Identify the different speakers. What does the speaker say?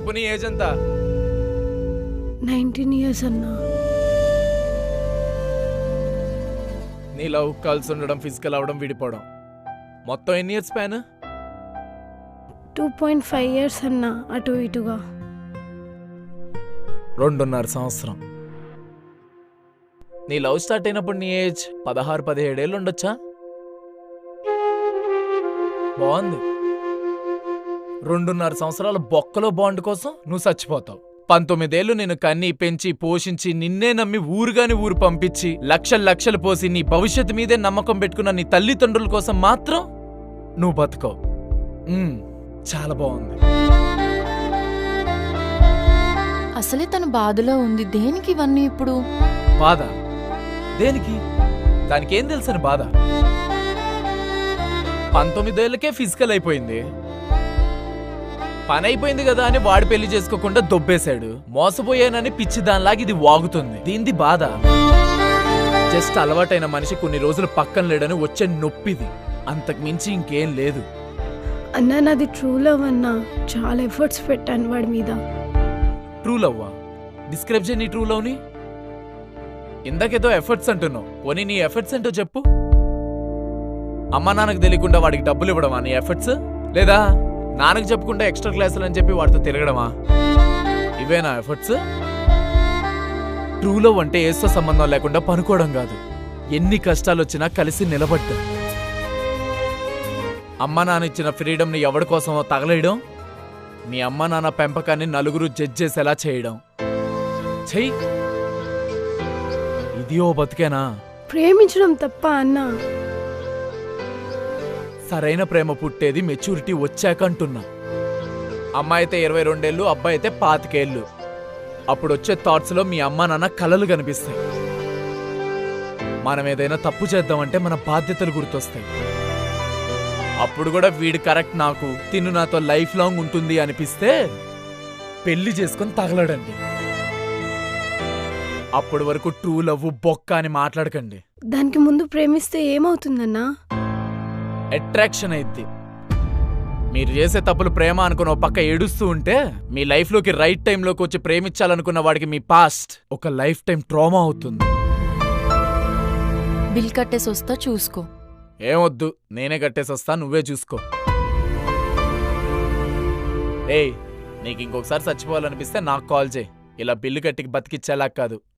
Speaker 1: చెప్పు నీ ఏజ్ ఎంత?
Speaker 2: 19 years అన్నా.
Speaker 1: నీ లవ్ కలిసి ఉండడం, ఫిజికల్ అవడం, విడిపోవడం మొత్తం ఎన్ని ఇయర్స్ స్పాన్?
Speaker 2: 2.5 years అన్నా, అటు ఇటుగా.
Speaker 1: 2.5 సంవత్సరం. నీ లవ్ స్టార్ట్ అయినప్పుడు నీ ఏజ్ 16-17 ఏళ్ళు ఉండొచ్చా? బాగుంది. 2.5 సంవత్సరాల బొక్కలో బాండ్ కోసం నువ్వు చచ్చిపోతావు. 19 ఏళ్ళు నేను కన్ని పెంచి పోషించి నిన్నే నమ్మి ఊరుగాని ఊరు పంపించి లక్షలు పోసి నీ భవిష్యత్తు మీదే నమ్మకం పెట్టుకున్న నీ తల్లిదండ్రుల కోసం మాత్రం నువ్వు బతుకవు. చాలా బాగుంది.
Speaker 3: అసలే తను బాధలో ఉంది, దేనికి ఇవన్నీ ఇప్పుడు?
Speaker 1: బాధ దేనికి? దానికేం తెలుసని బాధ? 19 ఏళ్ళకే ఫిజికల్ అయిపోయింది. పని అయిపోయింది కదా అని వాడి పెళ్లి చేసుకోకుండా దొబ్బేశాడు. మోసపోయానని పిచ్చి దానిలాగా ఇది వాగుతుంది. దీంది బాధ. జస్ట్ అలవాటైన మనిషి కొన్ని రోజులు పక్కన లేడని వచ్చే నొప్పిది, అంతకు మించి ఇంకేం లేదు.
Speaker 2: అన్నా నాది ట్రూ లవ్ అన్నా, చాలా ఎఫర్ట్స్ పెట్టాను వాడి మీద.
Speaker 1: ట్రూ లవ్వా? డిస్క్రైబ్ చేయి నీ ట్రూ లవ్ని. ఇందాకేదో ఎఫర్ట్స్ అంటున్నావు, పోనీ నీ ఎఫర్ట్స్ ఏంటో చెప్పు. అమ్మా నాన్నకు తెలియకుండా వాడికి డబ్బులు ఇవ్వడమా నీ ఎఫర్ట్స్? లేదా నాన్నకు చెప్పకుండా ఎక్స్ట్రా క్లాసులు అని చెప్పి వాడితో తిరగడమా? ఇవేనా ఎఫర్ట్స్? ట్రూ లవ్ అంటే ఏస్తో సంబంధం లేకుండా పనుకోవడం కాదు, ఎన్ని కష్టాలు వచ్చినా కలిసి నిలబడ్డం. అమ్మా నాన్న ఇచ్చిన ఫ్రీడమ్ని ఎవడి కోసమో తగలేయడం, మీ అమ్మా నాన్న పెంపకాన్ని నలుగురు జడ్జ్ చేసేలా చేయడం. చెయ్యి. ఇది ఓ బతికేనా?
Speaker 2: ప్రేమించడం తప్ప అన్నా?
Speaker 1: సరైన ప్రేమ పుట్టేది మెచ్యూరిటీ వచ్చాకంటున్నా. అమ్మాయి అయితే 22 ఏళ్ళు, అబ్బాయి అయితే 25 ఏళ్ళు. అప్పుడు వచ్చే థాట్స్లో మీ అమ్మా నాన్న కలలు కనిపిస్తాయి. మనం ఏదైనా తప్పు చేద్దామంటే మన బాధ్యతలు గుర్తొస్తాయి. అప్పుడు కూడా వీడు కరెక్ట్, నాకు తిను నాతో లైఫ్ లాంగ్ ఉంటుంది అనిపిస్తే పెళ్లి చేసుకొని తగలడండి. అప్పటి వరకు ట్రూ లవ్ బొక్క అని మాట్లాడకండి.
Speaker 2: దానికి ముందు ప్రేమిస్తే ఏమవుతుందన్నా?
Speaker 1: అట్రాక్షన్ అయిద్ది. మీరు చేసే తప్పులు ప్రేమ అనుకున్న ఒక పక్క ఏడుస్తూ ఉంటే, మీ లైఫ్లోకి రైట్ టైంలోకి వచ్చి ప్రేమించాలనుకున్న వాడికి మీ పాస్ట్ ఒక లైఫ్ టైం ట్రామా అవుతుంది.
Speaker 3: బిల్ కట్టేసి వస్తా, చూసుకో.
Speaker 1: ఏమొద్దు, నేనే కట్టేసి వస్తా, నువ్వే చూసుకో. ఏయ్, నీకు ఇంకొకసారి చచ్చిపోవాలనిపిస్తే నాకు కాల్ చేయి. ఇలా బిల్లు కట్టికి బతికిచ్చేలా కాదు.